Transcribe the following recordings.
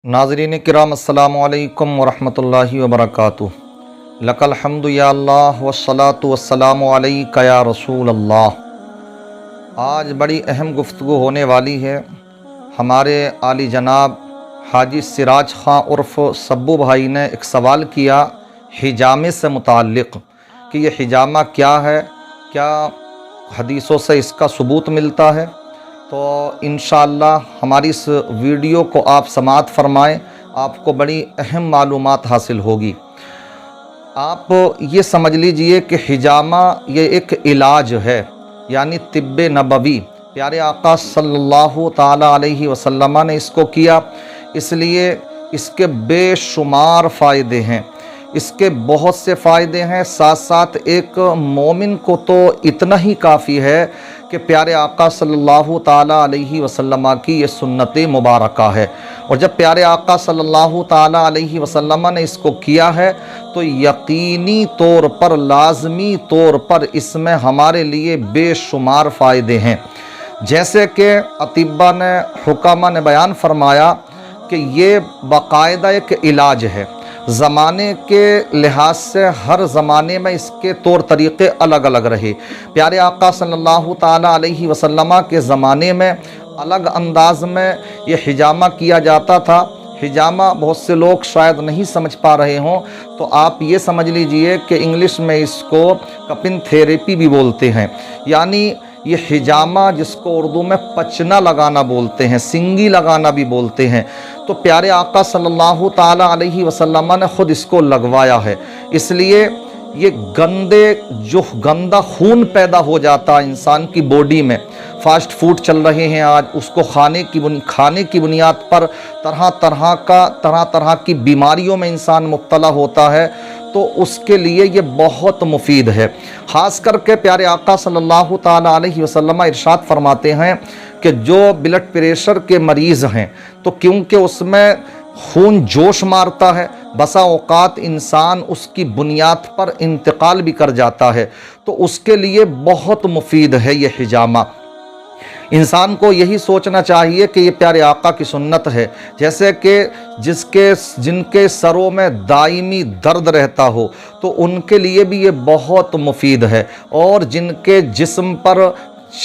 नाज़रीन किराम अस्सलामु अलैकुम वरहमतुल्लाहि वबरकातुहू। लकल हम्दु या अल्लाह वस्सलातु वस्सलामु अलैका या रसूल अल्लाह। आज बड़ी अहम गुफ्तगू होने वाली है। हमारे आली जनाब हाजी सिराज ख़ां उर्फ़ सब्बू भाई ने एक सवाल किया हिजामे से मुताल्लिक़ कि ये हिजामा क्या है, क्या हदीसों से इसका सबूत मिलता है। तो इंशाअल्लाह हमारी इस वीडियो को आप समाअत फ़रमाएँ, आपको बड़ी अहम मालूमात हासिल होगी। आप ये समझ लीजिए कि हिजामा ये एक इलाज है, यानी तिब्बे नबवी। प्यारे आका सल्लल्लाहु ताला अलैहि वसल्लम ने इसको किया, इसलिए इसके बेशुमार फ़ायदे हैं, इसके बहुत से फ़ायदे हैं। साथ साथ एक मोमिन को तो इतना ही काफ़ी है कि प्यारे आका सल्लल्लाहु ताला अलैहि वसल्लम की ये सुन्नत मुबारका है। और जब प्यारे आका सल्लल्लाहु ताला अलैहि वसल्लम ने इसको किया है तो यकीनी तौर पर, लाज़मी तौर पर इसमें हमारे लिए बेशुमार फ़ायदे हैं। जैसे कि अतिब्बा ने, हुकामा ने बयान फरमाया कि ये बाकायदा एक इलाज है। ज़माने के लिहाज से हर ज़माने में इसके तौर तरीक़े अलग अलग रहे। प्यारे आका सल्लल्लाहु ताला अलैहि वसल्लम के ज़माने में अलग अंदाज़ में ये हिजामा किया जाता था। हिजामा बहुत से लोग शायद नहीं समझ पा रहे हों, तो आप ये समझ लीजिए कि इंग्लिश में इसको कपिन थेरेपी भी बोलते हैं। यानी ये हिजामा जिसको उर्दू में पचना लगाना बोलते हैं, सिंगी लगाना भी बोलते हैं, तो प्यारे आका सल्लल्लाहु ताला अलैहि वसल्लम ने ख़ुद इसको लगवाया है। इसलिए ये जो गंदा खून पैदा हो जाता है इंसान की बॉडी में, फास्ट फूड चल रहे हैं आज, उसको खाने की बुनियाद पर तरह तरह की बीमारियों में इंसान मुब्तला होता है, तो उसके लिए ये बहुत मुफीद है। ख़ास करके प्यारे आका सल्लल्लाहु ताला अलैहि वसल्लम इरशाद फरमाते हैं कि जो ब्लड प्रेशर के मरीज़ हैं, तो क्योंकि उसमें खून जोश मारता है, बसा औक़ात इंसान उसकी बुनियाद पर इंतकाल भी कर जाता है, तो उसके लिए बहुत मुफीद है ये हिजामा। इंसान को यही सोचना चाहिए कि ये प्यारे आका की सुन्नत है। जैसे कि जिनके सरों में दायमी दर्द रहता हो, तो उनके लिए भी ये बहुत मुफीद है। और जिनके जिस्म पर,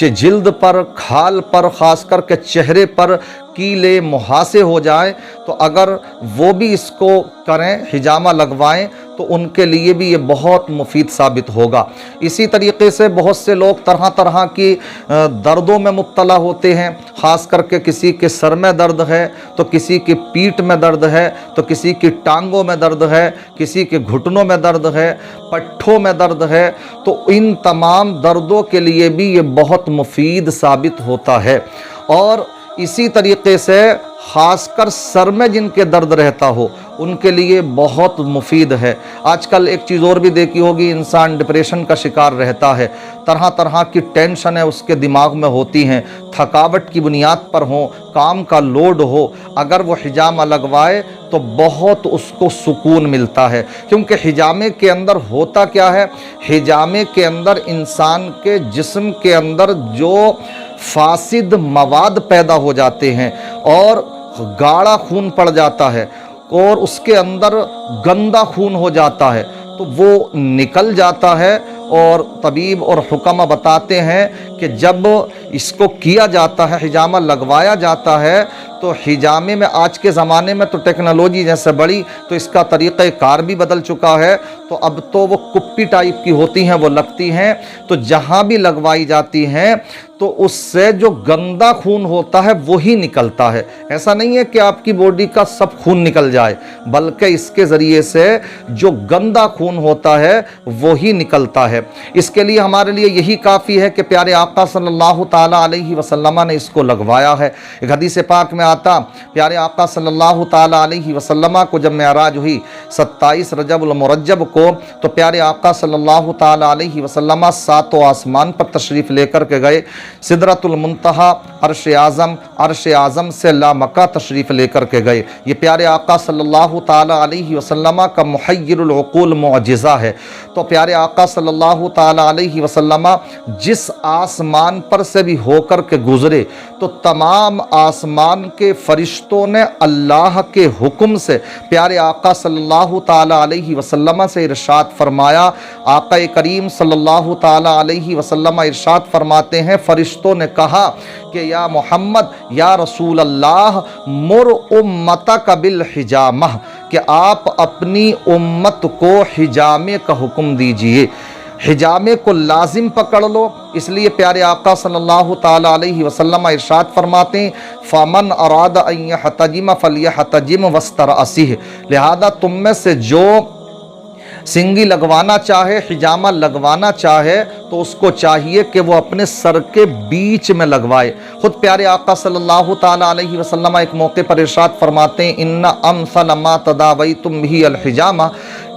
जिल्द पर, खाल पर, ख़ास करके चेहरे पर कीले मुहासे हो जाए, तो अगर वो भी इसको करें, हिजामा लगवाएं, तो उनके लिए भी ये बहुत मुफीद साबित होगा। इसी तरीके से बहुत से लोग तरह तरह की दर्दों में मुब्तला होते हैं। ख़ास करके किसी के सर में दर्द है, तो किसी की पीठ में दर्द है, तो किसी की टांगों में दर्द है, किसी के घुटनों में दर्द है, पट्ठों में दर्द है, तो इन तमाम दर्दों के लिए भी ये बहुत मुफीद साबित होता है। और इसी तरीके से ख़ासकर सर में जिनके दर्द रहता हो, उनके लिए बहुत मुफीद है। आजकल एक चीज़ और भी देखी होगी, इंसान डिप्रेशन का शिकार रहता है, तरह तरह की टेंशन है उसके दिमाग में होती हैं, थकावट की बुनियाद पर हो, काम का लोड हो, अगर वो हिजामा लगवाए तो बहुत उसको सुकून मिलता है। क्योंकि हिजामे के अंदर होता क्या है, हिजामे के अंदर इंसान के जिस्म के अंदर जो फासिद मवाद पैदा हो जाते हैं और गाढ़ा खून पड़ जाता है और उसके अंदर गंदा खून हो जाता है, तो वो निकल जाता है। और तबीब और हुक्मा बताते हैं कि जब इसको किया जाता है, हिजामा लगवाया जाता है, तो हिजामे में आज के ज़माने में तो टेक्नोलॉजी जैसे बढ़ी, तो इसका तरीक़ा कार भी बदल चुका है। तो अब तो वो कुप्पी टाइप की होती हैं, वो लगती हैं, तो जहाँ भी लगवाई जाती हैं तो उससे जो गंदा खून होता है वही निकलता है। ऐसा नहीं है कि आपकी बॉडी का सब खून निकल जाए, बल्कि इसके ज़रिए से जो गंदा खून होता है वही निकलता है। इसके लिए हमारे लिए यही काफ़ी है कि प्यारे आका सल्लल्लाहु ताला अलैहि वसल्लम ने इसको लगवाया है। एक हदीस पाक में आता, प्यारे आका सल्लल्लाहु ताला अलैहि वसल्लम को जब मेराज हुई 27 रजबुल मुरज्जब को, तो प्यारे आका सल्लल्लाहु ताला अलैहि वसल्लम सातों आसमान पर तशरीफ़ लेकर के गए। सिदरतुल मुंतहा, अर्श आज़म से लामका तशरीफ़ लेकर के गए। ये प्यारे आका सल्लल्लाहु ताला अलैहि वसल्लम का मुहय्यिरुल उक़ूल मुअजिज़ा है। तो प्यारे आका सल्लल्लाहु ताला अलैहि वसल्लम जिस आसमान पर से भी होकर के गुज़रे तो तमाम आसमान के फ़रिश्तों ने अल्लाह के हुक्म से प्यारे आका सल्लल्लाहु ताला अलैहि वसल्लम से इरशाद फरमाया। आका करीम सल्लल्लाहु ताला अलैहि वसल्लम इरशाद फरमाते हैं, फ़रिश्तों ने कहा कि या मोहम्मद या रसूल अल्लाह मुर उम्मतक बिल हिजामा, कि आप अपनी उम्मत को हिजामे का हुक्म दीजिए, हिजामे को लाजिम पकड़ लो। इसलिए प्यारे आका सल्लल्लाहु ताला अलैहि वसल्लम इरशाद फरमाते हैं, फ़मन अराद अन यहतजिम फलयहतजिम वस्तरअसिह, लिहाजा तुम में से जो सिंगी लगवाना चाहे, हिजामा लगवाना चाहे, तो उसको चाहिए कि वो अपने सर के बीच में लगवाए। खुद प्यारे आका सल्लल्लाहु ताला अलैहि वसल्लम एक मौके पर इरशाद फरमाते हैं, इन्ना अमसल मा तदावैतुम बिही अल हिजामा,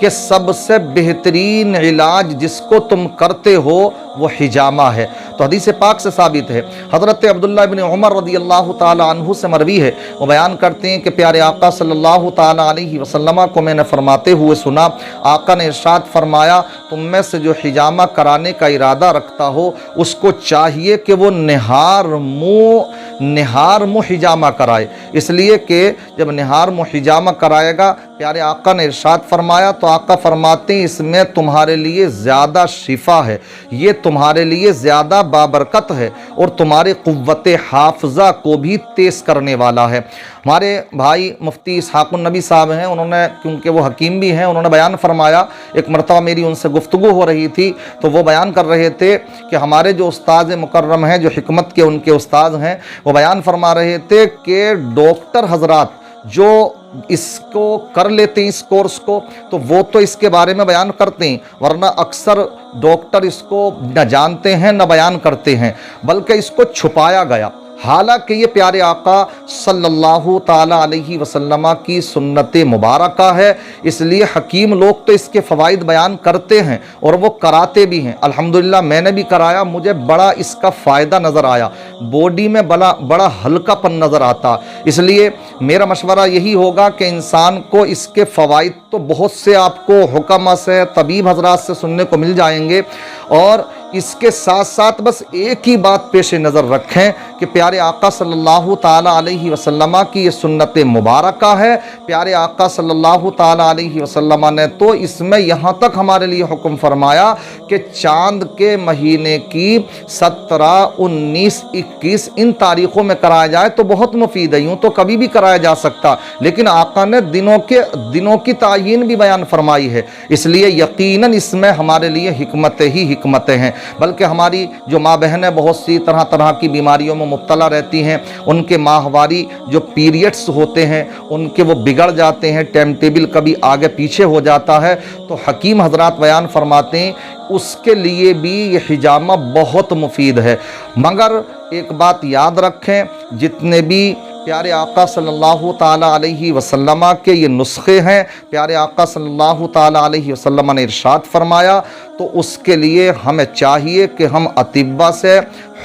कि सबसे बेहतरीन इलाज जिसको तुम करते हो वो हिजामा है। तो हदीस पाक से साबित है। हज़रत अब्दुल्लाह इब्न उमर रज़ियल्लाहु ताला अन्हु से मरवी है, वो बयान करते हैं कि प्यारे आका सल्लल्लाहु ताला अलैहि वसल्लम को मैंने फरमाते हुए सुना, आका ने इरशाद फरमाया, तुम में से जो हिजामा कराने का इरादा रखता हो उसको चाहिए कि वो निहार मुँह हिजामा कराए। इसलिए कि जब निहार मुँह हिजामा कराएगा, प्यारे आका ने इरशाद फरमाया, तो आका फरमाते हैं इसमें तुम्हारे लिए ज़्यादा शिफा है, ये तुम्हारे लिए ज़्यादा बाबरकत है और तुम्हारे क़ुव्वत हाफ़ज़ा को भी तेज़ करने वाला है। हमारे भाई मुफ्ती इसहाक़ुन नबी साहब हैं, उन्होंने, क्योंकि वो हकीम भी हैं, उन्होंने बयान फरमाया, एक मरतबा मेरी उनसे गुफ्तगू हो रही थी तो वो बयान कर रहे थे कि हमारे जो उस्ताद मुकर्रम हैं, जो हिकमत के उनके उस्ताद हैं, वो बयान फरमा रहे थे कि डॉक्टर हजरात जो इसको कर लेते हैं, इस कोर्स को, तो वो तो इसके बारे में बयान करते हैं, वरना अक्सर डॉक्टर इसको न जानते हैं न बयान करते हैं, बल्कि इसको छुपाया गया। हालांकि ये प्यारे आका सल्लल्लाहु ताला अलैहि वसल्लम की सुन्नत मुबारका है, इसलिए हकीम लोग तो इसके फ़वाइद बयान करते हैं और वो कराते भी हैं। अल्हम्दुलिल्लाह मैंने भी कराया, मुझे बड़ा इसका फ़ायदा नज़र आया, बॉडी में बड़ा हल्कापन नज़र आता। इसलिए मेरा मशवरा यही होगा कि इंसान को इसके फ़वाइद तो बहुत से आपको हुक्म से, तबीब हजरात से सुनने को मिल जाएंगे, और इसके साथ साथ बस एक ही बात पेश नज़र रखें कि प्यारे आका सल्लल्लाहु ताला अलैहि वसल्लम की ये सुन्नत मुबारका है। प्यारे आका सल्लल्लाहु ताला अलैहि वसल्लम ने तो इसमें यहाँ तक हमारे लिए हुक्म फरमाया कि चांद के महीने की 17, 19, 21 इन तारीख़ों में कराया जाए तो बहुत मुफीद है। यूँ तो कभी भी कराया जा सकता, लेकिन आका ने दिनों की तायीन भी बयान फरमाई है, इसलिए यकीनन इसमें हमारे लिए हिकमतें हैं। बल्कि हमारी जो माँ बहनें बहुत सी तरह तरह की बीमारियों में मुब्तला रहती हैं, उनके माहवारी जो पीरियड्स होते हैं उनके वो बिगड़ जाते हैं, टाइम टेबल कभी आगे पीछे हो जाता है, तो हकीम हजरात बयान फरमाते हैं उसके लिए भी ये हिजामा बहुत मुफीद है। मगर एक बात याद रखें, जितने भी प्यारे आका सल्लल्लाहु ताला अलैहि वसल्लम के ये नुस्खे हैं, प्यारे आका सल्लल्लाहु ताला अलैहि वसल्लम ने इरशाद फरमाया, तो उसके लिए हमें चाहिए कि हम अतिब्बा से,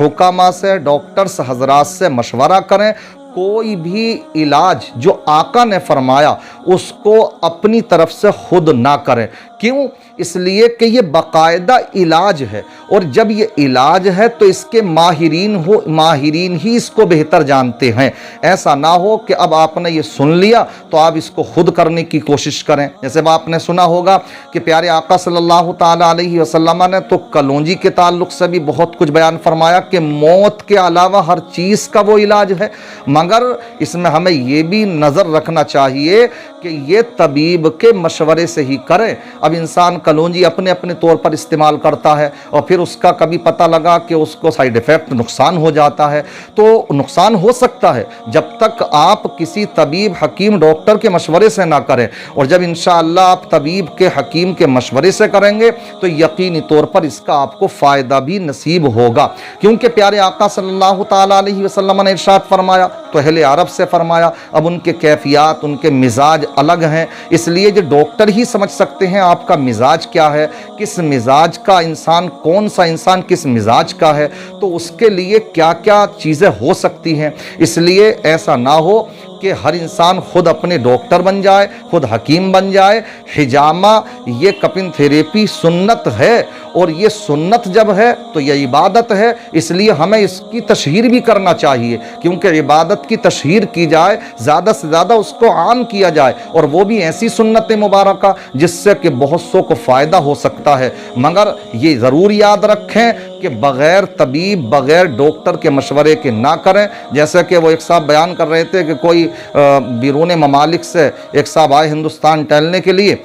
हुकामा से, डॉक्टर्स हजरात से मशवरा करें। कोई भी इलाज जो आका ने फरमाया उसको अपनी तरफ से खुद ना करें। क्यों? इसलिए कि ये बाकायदा इलाज है, और जब ये इलाज है तो इसके माहिरीन ही इसको बेहतर जानते हैं। ऐसा ना हो कि अब आपने ये सुन लिया तो आप इसको खुद करने की कोशिश करें। जैसे आपने सुना होगा कि प्यारे आका सल्लल्लाहु ताला अलैहि वसल्लम ने तो कलौंजी के ताल्लुक़ से भी बहुत कुछ बयान फरमाया कि मौत के अलावा हर चीज़ का वो इलाज है, मगर इसमें हमें ये भी नज़र रखना चाहिए कि ये तबीब के मशवरे से ही करें। अब इंसान कलौंजी अपने अपने तौर पर इस्तेमाल करता है और फिर उसका कभी पता लगा कि उसको साइड इफ़ेक्ट नुकसान हो जाता है, तो नुकसान हो सकता है जब तक आप किसी तबीब हकीम डॉक्टर के मशवरे से ना करें। और जब इंशाअल्लाह आप तबीब के हकीम के मशवरे से करेंगे तो यकीनी तौर पर इसका आपको फ़ायदा भी नसीब होगा, क्योंकि प्यारे आका सल्लल्लाहु ताला अलैहि वसल्लम ने इरशाद फरमाया तो अहले अरब से फरमाया। अब उनके कैफियत, उनके मिजाज अलग हैं, इसलिए जो डॉक्टर ही समझ सकते हैं आपका मिजाज क्या है, किस मिजाज का इंसान, कौन सा इंसान किस मिजाज का है, तो उसके लिए क्या क्या चीज़ें हो सकती हैं। इसलिए ऐसा ना हो कि हर इंसान खुद अपने डॉक्टर बन जाए, खुद हकीम बन जाए। हिजामा ये कपिन थेरेपी सुन्नत है, और ये सुन्नत जब है तो ये इबादत है, इसलिए हमें इसकी तशहीर भी करना चाहिए, क्योंकि इबादत की तशहीर की जाए, ज़्यादा से ज़्यादा उसको आम किया जाए, और वो भी ऐसी सुन्नत मुबारका जिससे कि बहुत सौ को फ़ायदा हो सकता है। मगर ये ज़रूर याद रखें कि बग़ैर तबीब, बग़ैर डॉक्टर के मशवरे के ना करें। जैसे कि वो एक साहब बयान कर रहे थे कि कोई बिरून ममालिक से एक साहब आए हिंदुस्तान टहलने के लिए,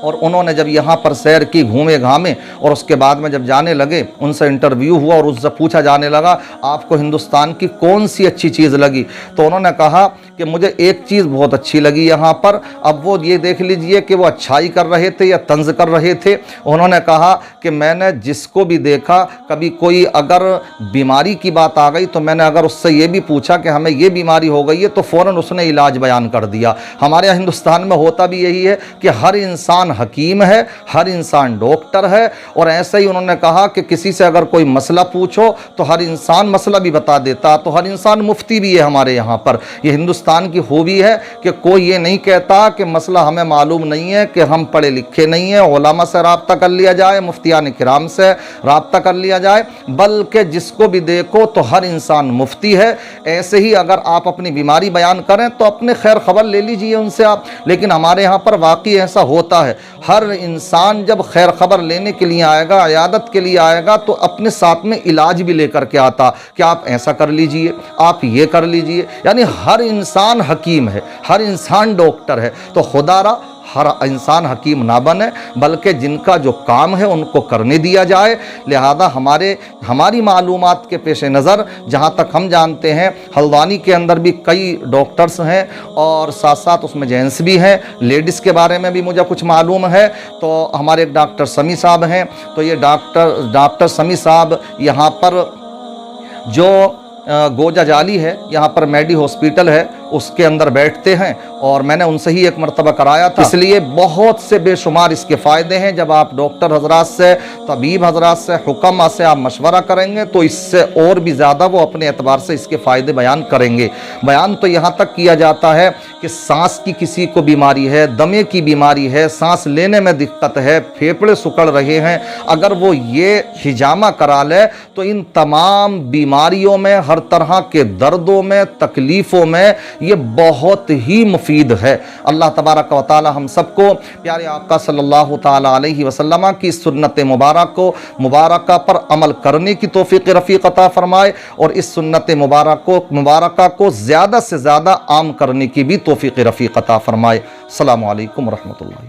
और उन्होंने जब यहाँ पर सैर की, घूमे घामे, और उसके बाद में जब जाने लगे, उनसे इंटरव्यू हुआ और उससे पूछा जाने लगा आपको हिंदुस्तान की कौन सी अच्छी चीज़ लगी, तो उन्होंने कहा कि मुझे एक चीज़ बहुत अच्छी लगी यहाँ पर। अब वो ये देख लीजिए कि वो अच्छाई कर रहे थे या तंज कर रहे थे। उन्होंने कहा कि मैंने जिसको भी देखा, कभी कोई अगर बीमारी की बात आ गई तो मैंने अगर उससे ये भी पूछा कि हमें ये बीमारी हो गई है, तो फ़ौरन उसने इलाज बयान कर दिया। हमारे यहाँ हिंदुस्तान में होता भी यही है कि हर इंसान हकीम है, हर इंसान डॉक्टर है, और ऐसे ही उन्होंने कहा कि किसी से अगर कोई मसला पूछो तो हर इंसान मसला भी बता देता, तो हर इंसान मुफ्ती भी है हमारे यहाँ पर। ये हिंदुस्तान की खूबी है कि कोई ये नहीं कहता कि मसला हमें मालूम नहीं है, कि हम पढ़े लिखे नहीं हैं, उलमा से राब्ता कर लिया जाए, मुफ्तियान किराम से राब्ता कर लिया जाए, बल्कि जिसको भी देखो तो हर इंसान मुफ्ती है। ऐसे ही अगर आप अपनी बीमारी बयान करें तो अपने खैर खबर ले लीजिए उनसे आप। लेकिन हमारे यहाँ पर वाकई ऐसा होता है, हर इंसान जब खैर खबर लेने के लिए आएगा, इयादत के लिए आएगा, तो अपने साथ में इलाज भी लेकर के आता कि आप ऐसा कर लीजिए, आप ये कर लीजिए। यानी हर इंसान हकीम है, हर इंसान डॉक्टर है। तो खुदारा हर इंसान हकीम ना बने, बल्कि जिनका जो काम है उनको करने दिया जाए। लिहाजा हमारी मालूमात के पेश नज़र जहाँ तक हम जानते हैं, हल्द्वानी के अंदर भी कई डॉक्टर्स हैं, और साथ साथ उसमें जेंट्स भी हैं। लेडीज़ के बारे में भी मुझे कुछ मालूम है। तो हमारे एक डॉक्टर समी साहब हैं, तो ये डॉक्टर समी साहब यहाँ पर जो गोजा जाली है, यहाँ पर मेडी हॉस्पिटल है, उसके अंदर बैठते हैं, और मैंने उनसे ही एक मरतबा कराया था। इसलिए बहुत से बेशुमार इसके फ़ायदे हैं। जब आप डॉक्टर हजरात से, तबीब हजरात से, हुक्मा से आप मशवरा करेंगे तो इससे और भी ज़्यादा वो अपने एतबार से इसके फ़ायदे बयान करेंगे। बयान तो यहाँ तक किया जाता है कि सांस की किसी को बीमारी है, दमे की बीमारी है, सांस लेने में दिक्कत है, फेफड़े सुकड़ रहे हैं, अगर वो ये हिजामा करा ले तो इन तमाम बीमारियों में, हर तरह के दर्दों में, तकलीफ़ों में ये बहुत ही मुफीद है। अल्लाह तबारक व तआला हम सबको प्यारे आका सल्लल्लाहु ताला अलैहि वसल्लम की सुन्नत मुबारक पर अमल करने की तौफीक रफ़ीक अता फरमाए, और इस सुन्नत मुबारक को ज़्यादा से ज़्यादा आम करने की भी तौफीक रफ़ीक अता फरमाए। अस्सलामु अलैकुम व रहमतुल्लाह।